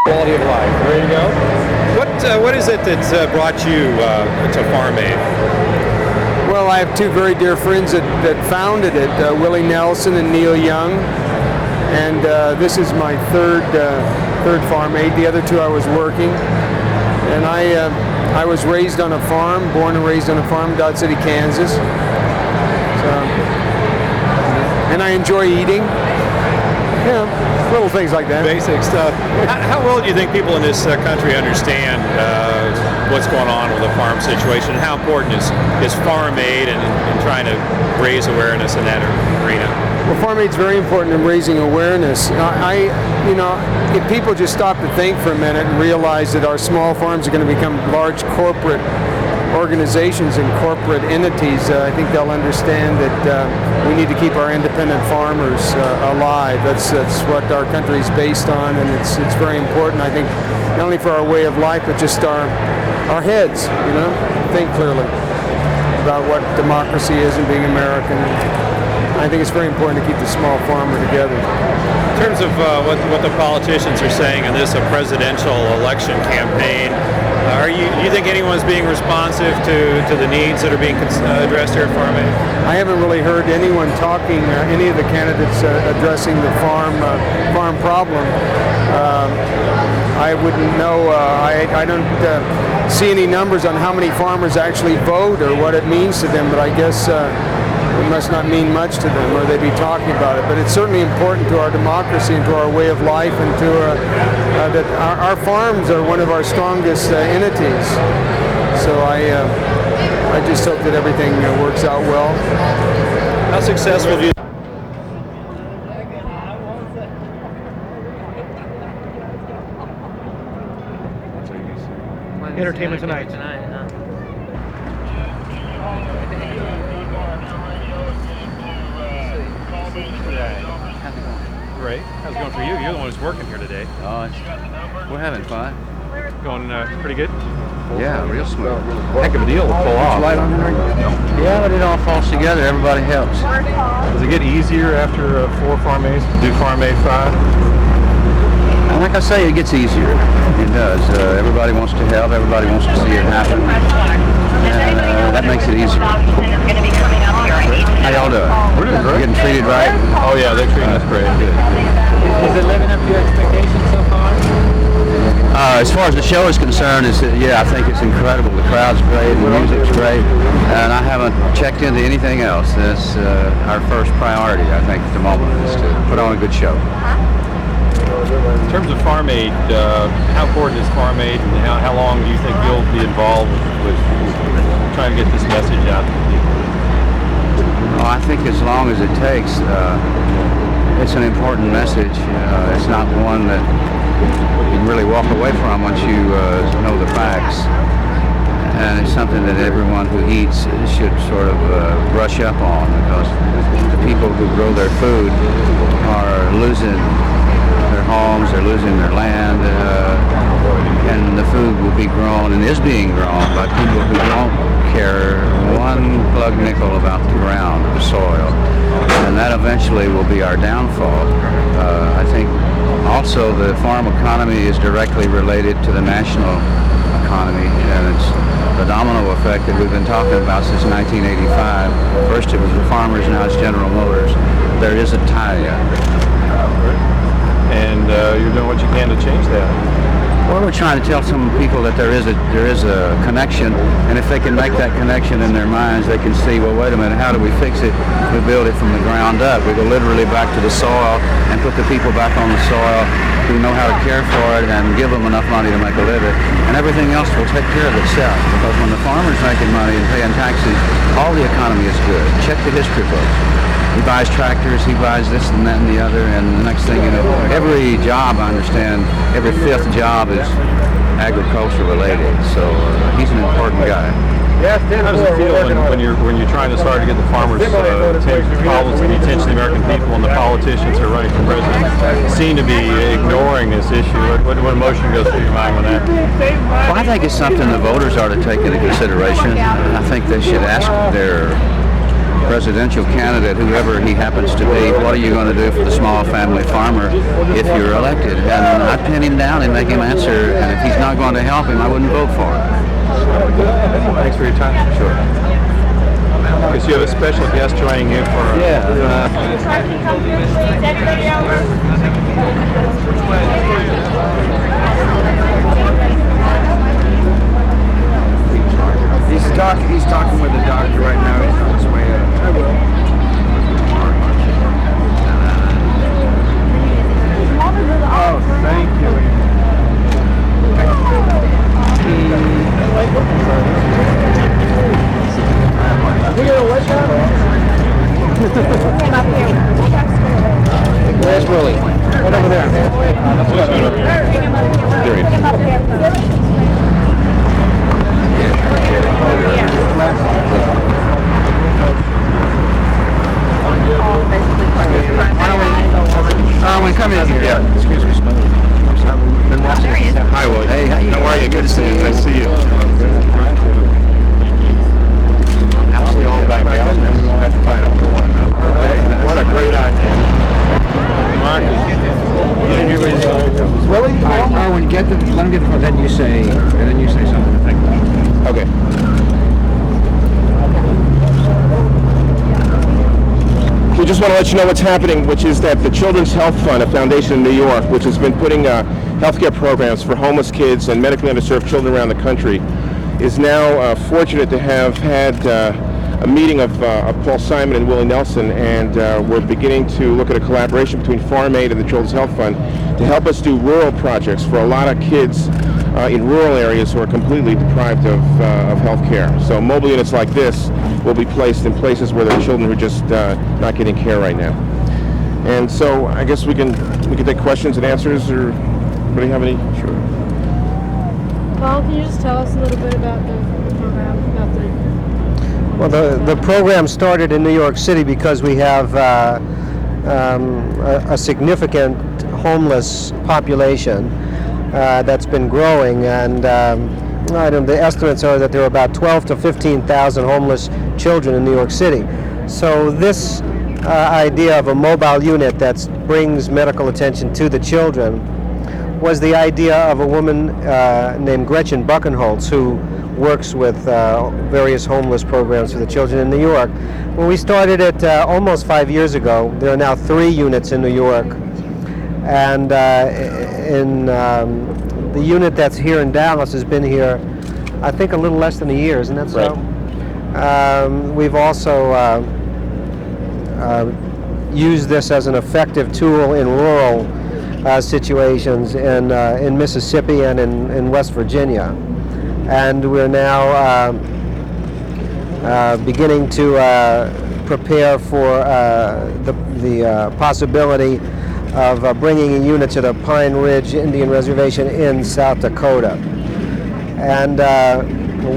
Quality of life. There you go. What is it that brought you to Farm Aid? Well, I have two very dear friends that founded it, Willie Nelson and Neil Young, and this is my third Farm Aid. The other two I was working, and I was raised on a farm, born and raised on a farm, Dodge City, Kansas. And I enjoy eating. Little things like that. Basic stuff. How well do you think people in this country understand what's going on with the farm situation? How important is Farm Aid and trying to raise awareness in that arena? Well, Farm Aid's very important in raising awareness. If people just stop to think for a minute and realize that our small farms are going to become large corporate organizations and corporate entities, I think they'll understand that we need to keep our independent farmers alive. That's what our country is based on, and it's very important, I think, not only for our way of life, but just our heads, think clearly about what democracy is and being American. I think it's very important to keep the small farmer together. In terms of what the politicians are saying in this presidential election campaign, do you think anyone's being responsive to the needs that are being addressed here at Farm Aid? I haven't really heard anyone talking, any of the candidates addressing the farm problem. I wouldn't know. I don't see any numbers on how many farmers actually vote or what it means to them, but I guess it must not mean much to them, or they'd be talking about it. But it's certainly important to our democracy and to our way of life, and to that our farms are one of our strongest entities. So I just hope that everything works out well. How successful do you? Entertainment Tonight. Great. How's it going for you? You're the one who's working here today. We're having fun. Going pretty good? Yeah, real smooth. Heck of a deal to pull off. Light on there? Yeah, but it all falls together. Everybody helps. Does it get easier after 4 Farm Aids? Do Farm Aid 5? Like I say, it gets easier. It does. Everybody wants to help. Everybody wants to see it happen. And that makes it easier. How y'all doing? We're doing great. Getting treated right? Oh yeah, they're treating us great. Good. Is it living up to your expectations so far? As far as the show is concerned, I think it's incredible. The crowd's great, the music's great, and I haven't checked into anything else. That's our first priority, I think, at the moment, is to put on a good show. In terms of Farm Aid, how important is Farm Aid, and how long do you think you'll be involved with trying to get this message out to people? I think as long as it takes, it's an important message. It's not one that you can really walk away from once you know the facts. And it's something that everyone who eats should sort of brush up on, because the people who grow their food are losing their homes, they're losing their land, and the food will be grown and is being grown by people who don't care one plug nickel about the ground, the soil, and that eventually will be our downfall. I think also the farm economy is directly related to the national economy, and it's the domino effect that we've been talking about since 1985. First it was the farmers, now it's General Motors. There is a tie-in. And you're doing what you can to change that. Well, we're trying to tell some people that there is a connection, and if they can make that connection in their minds, they can see, well, wait a minute, how do we fix it? We build it from the ground up. We go literally back to the soil and put the people back on the soil who know how to care for it and give them enough money to make a living, and everything else will take care of itself. Because when the farmer's making money and paying taxes, all the economy is good. Check the history books. He buys tractors, he buys this and that and the other, and the next thing you know, every job, I understand, every 5th job is agriculture related. So he's an important guy. How does it feel when you're trying to start to get the farmers problems to the attention of the American people, and the politicians who are running for president seem to be ignoring this issue? What emotion goes through your mind when that? Well, I think it's something the voters are to take into consideration. I think they should ask their presidential candidate, whoever he happens to be, what are you going to do for the small family farmer if you're elected? And I'd pin him down and make him answer, and if he's not going to help him, I wouldn't vote for him. Thanks for your time. Sure. Because you have a special guest joining you for... He's talking with the doctor right now. He's on his way out. I will. Oh, thank you. Where's Willie? Right over there. Erwin, come in here. Yeah, excuse me. Hi, Willie. Hey, how are you? Good to see you. Nice to see you. What a great idea. Willie? Erwin, let him get the phone, then you say something. Okay. We just want to let you know what's happening, which is that the Children's Health Fund, a foundation in New York, which has been putting healthcare programs for homeless kids and medically underserved children around the country, is now fortunate to have had a meeting of Paul Simon and Willie Nelson, and we're beginning to look at a collaboration between Farm Aid and the Children's Health Fund to help us do rural projects for a lot of kids in rural areas who are completely deprived of health care. So mobile units like this will be placed in places where there are children who are just not getting care right now. And so I guess we can take questions and answers, or anybody have any? Sure. Paul, can you just tell us a little bit about the program? Well, the program started in New York City because we have a significant homeless population that's been growing, and the estimates are that there are about 12 to 15,000 homeless children in New York City. So this idea of a mobile unit that brings medical attention to the children was the idea of a woman named Gretchen Buchenholz, who works with various homeless programs for the children in New York. When we started it almost 5 years ago, there are now 3 units in New York, and the unit that's here in Dallas has been here, I think, a little less than a year, isn't that so? Right. We've also used this as an effective tool in rural situations in Mississippi and in West Virginia. And we're now beginning to prepare for the possibility of bringing a unit to the Pine Ridge Indian Reservation in South Dakota. And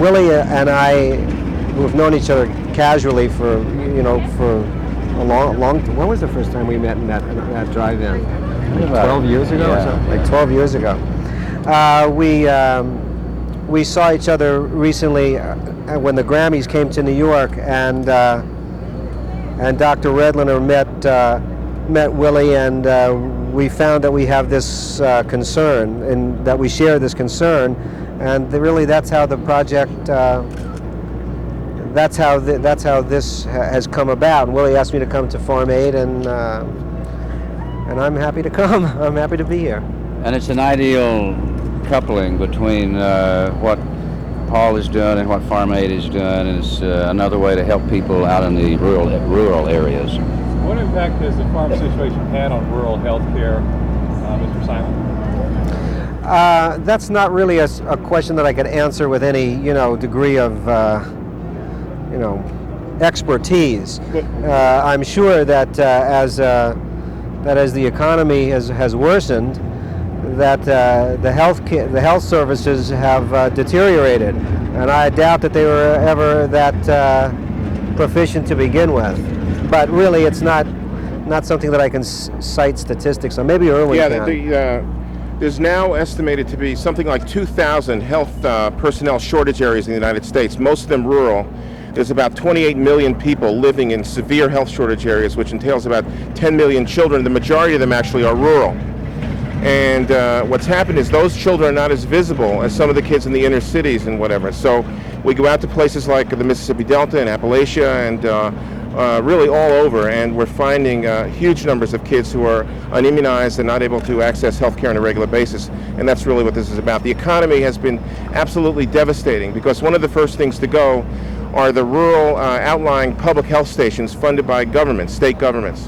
Willie and I, who've known each other casually for a long. When was the first time we met in that drive-in? 12 years ago, or something? Like 12 years ago. We saw each other recently when the Grammys came to New York, and Dr. Redliner met Willie, and we found that we have this concern, and that we share this concern, and really that's how the project. That's how this has come about. And Willie asked me to come to Farm Aid, and I'm happy to come. I'm happy to be here. And it's an ideal coupling between what Paul is doing and what Farm Aid is doing, and it's another way to help people out in the rural areas. What impact has the farm situation had on rural health care, Mr. Simon? That's not really a question that I could answer with any degree of expertise. I'm sure that as the economy has worsened, that the health services have deteriorated, and I doubt that they were ever that proficient to begin with. But really, it's not something that I can cite statistics on. Maybe Erwin can. There's now estimated to be something like 2,000 health personnel shortage areas in the United States, most of them rural, there's about 28 million people living in severe health shortage areas, which entails about 10 million children. The majority of them actually are rural. And what's happened is those children are not as visible as some of the kids in the inner cities and whatever. So we go out to places like the Mississippi Delta and Appalachia and really all over, and we're finding huge numbers of kids who are unimmunized and not able to access health care on a regular basis. And that's really what this is about. The economy has been absolutely devastating because one of the first things to go are the rural outlying public health stations funded by governments, state governments.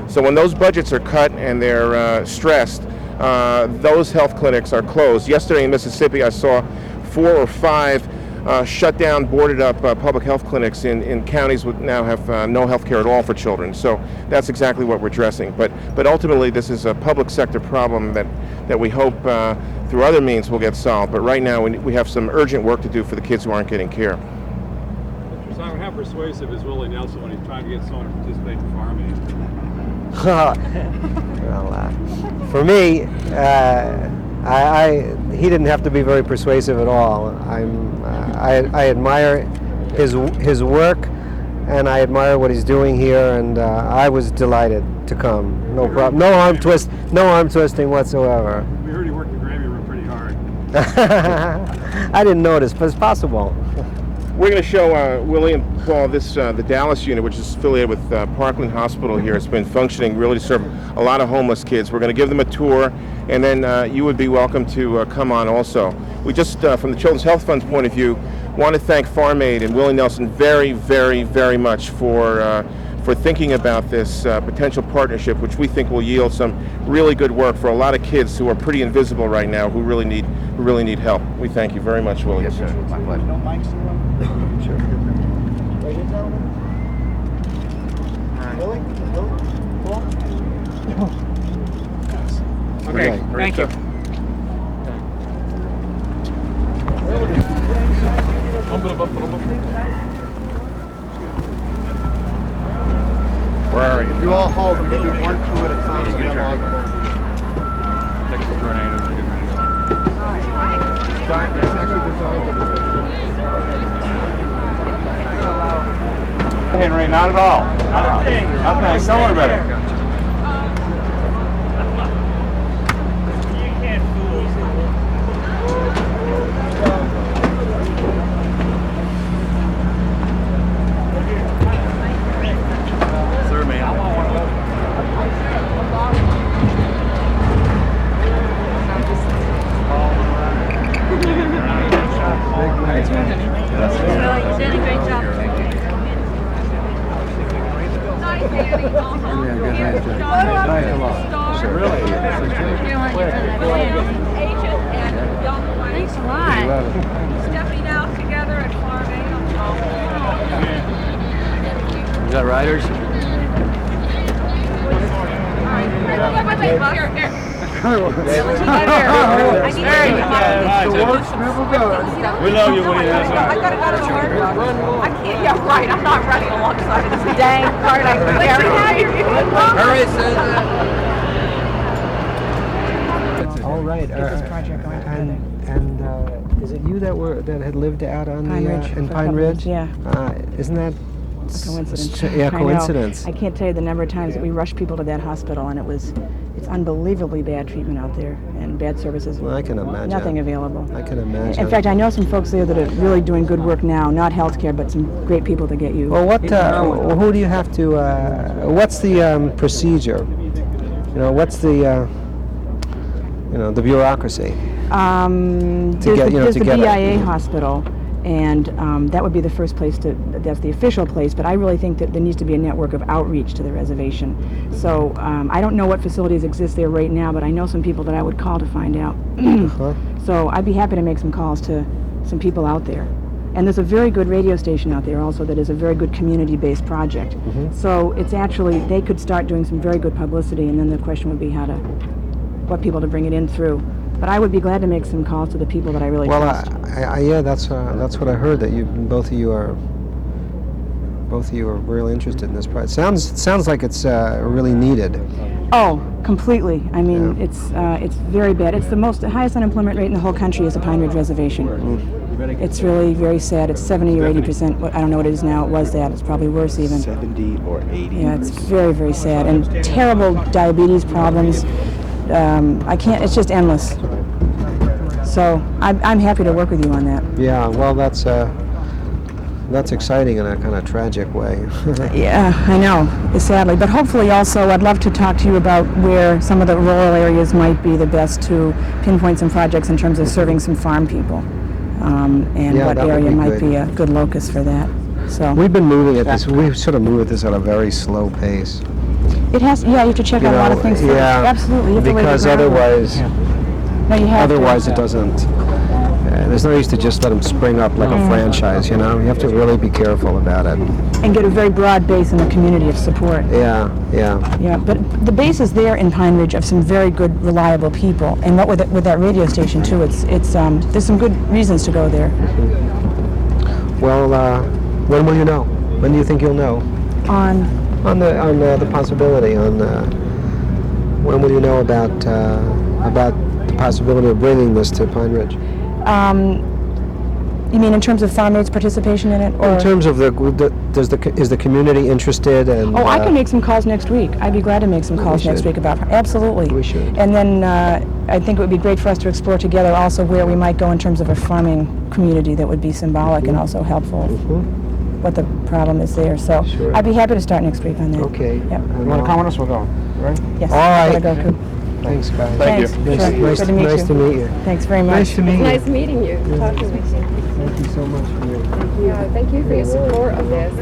So when those budgets are cut and they're stressed, those health clinics are closed. Yesterday in Mississippi, I saw 4 or 5 shut down, boarded up public health clinics in counties that now have no health care at all for children. So that's exactly what we're addressing. But ultimately, this is a public sector problem that we hope through other means will get solved. But right now, we have some urgent work to do for the kids who aren't getting care. Mr. Simon, how persuasive is Willie Nelson when he's trying to get someone to participate in farming? Well, for me, he didn't have to be very persuasive at all. I admire his work, and I admire what he's doing here, and I was delighted to come. No problem. No arm twisting whatsoever. We heard he worked the gravy room pretty hard. I didn't notice, but it's possible. We're going to show Willie and Paul this the Dallas unit, which is affiliated with Parkland Hospital here. It's been functioning really to serve a lot of homeless kids. We're going to give them a tour, and then you would be welcome to come on also. We just, from the Children's Health Fund's point of view, want to thank Farm Aid and Willie Nelson very, very, very much for thinking about this potential partnership, which we think will yield some really good work for a lot of kids who are pretty invisible right now, who really need help. We thank you very much, Willie. Yes, sir. My pleasure. Sure. Okay, thank you. Where are you? You all hold them, maybe 1, 2 at a time. So we have all the Henry, not at all. Nothing. Tell her about it. You did a great job. Thanks a lot. Stepping out together at Farm Aid. Is that Riders? Wait, Buck. Here. I We love you, Willie Nelson. I gotta go to work. I can't, yeah, right, I'm not running alongside of this dang cart. I can carry. Hurry, All right. This project going together. And is it you that had lived out on Pine Ridge in for a Pine couple Ridge? years, yeah. Isn't that Coincidence. Yeah, I know. coincidence. I can't tell you the number of times that we rushed people to that hospital, and it's unbelievably bad treatment out there and bad services. Well, I can imagine. Nothing available. I can imagine. In fact, I know some folks there that are really doing good work now, not healthcare, but some great people to get you. Well, who do you have to? What's the procedure? You know, what's the the bureaucracy? There's the BIA hospital, and that would be the first place that's the official place, but I really think that there needs to be a network of outreach to the reservation. So I don't know what facilities exist there right now, but I know some people that I would call to find out. So I'd be happy to make some calls to some people out there. And there's a very good radio station out there also that is a very good community-based project. So it's actually, they could start doing some very good publicity, and then the question would be what people to bring it in through. But I would be glad to make some calls to the people that I really trust. Yeah, that's what I heard, that both of you are really interested in this project. Sounds like it's really needed. Oh, completely. I mean, it's very bad. It's the highest unemployment rate in the whole country is the Pine Ridge Reservation. It's really very sad. It's 70 or 80%. I don't know what it is now. It was that. It's probably worse even. 70 or 80. Yeah, it's very, very sad. And terrible diabetes problems. I can't, it's just endless. So I'm happy to work with you on that. Yeah, well, that's exciting in a kind of tragic way. Yeah, I know, sadly. But hopefully also I'd love to talk to you about where some of the rural areas might be the best to pinpoint some projects in terms of serving some farm people. And Yeah, what that would area be might good. be a good locus for that. So We've been moving at this, we sort of move at this at a very slow pace. it has, yeah, you have to check out a lot of things first. Yeah, Absolutely. You have to lay the because groundwork. otherwise, No, you have to. otherwise it doesn't, there's no use to just let them spring up like a franchise, you know? You have to really be careful about it. And get a very broad base in the community of support. Yeah. Yeah, but the base is there in Pine Ridge of some very good, reliable people. And what with that radio station too, it's there's some good reasons to go there. Well, when will you know? When do you think you'll know? On The possibility, when will you know about the possibility of bringing this to Pine Ridge? you mean in terms of farm aides participation in it, or In terms of is the community interested? And I can make some calls next week. I'd be glad to make some calls next week about absolutely. We should. And then I think it would be great for us to explore together also where we might go in terms of a farming community that would be symbolic and also helpful. What the problem is there. So Sure. I'd be happy to start next week on that. Okay. Yep. You want to come with us? We'll go. Right? Yes. All right. Gotta go, Coop. Thanks, guys. Thank you. Thanks. Sure. Nice, Good to meet nice you. to meet you. Thanks very much. Nice to meet you. Nice meeting you. Talking with you. Thank you so much for your... Yeah, thank you for your support of this.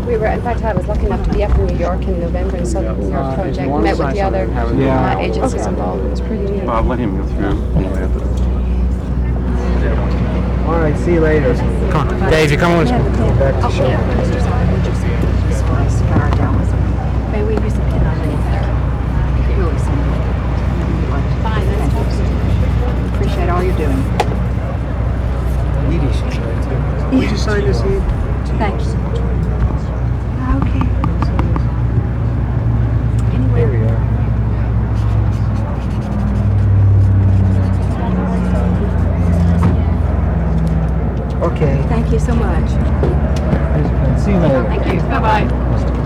We were, in fact, I was lucky enough to be up in New York in November and saw the New York project, met with the other Yeah. agencies involved. It was pretty neat. I'll let him go through. All right, see you later. Come on. Dave, you coming with us? Back to show. Maybe we use a pin on it there. Really simple. Fine, that's tough. Appreciate all you're doing. Edie should try too. Would you sign this, Edie? Thanks. Okay. Here we are. Okay. Thank you so much. See you later. Thank you. Bye-bye.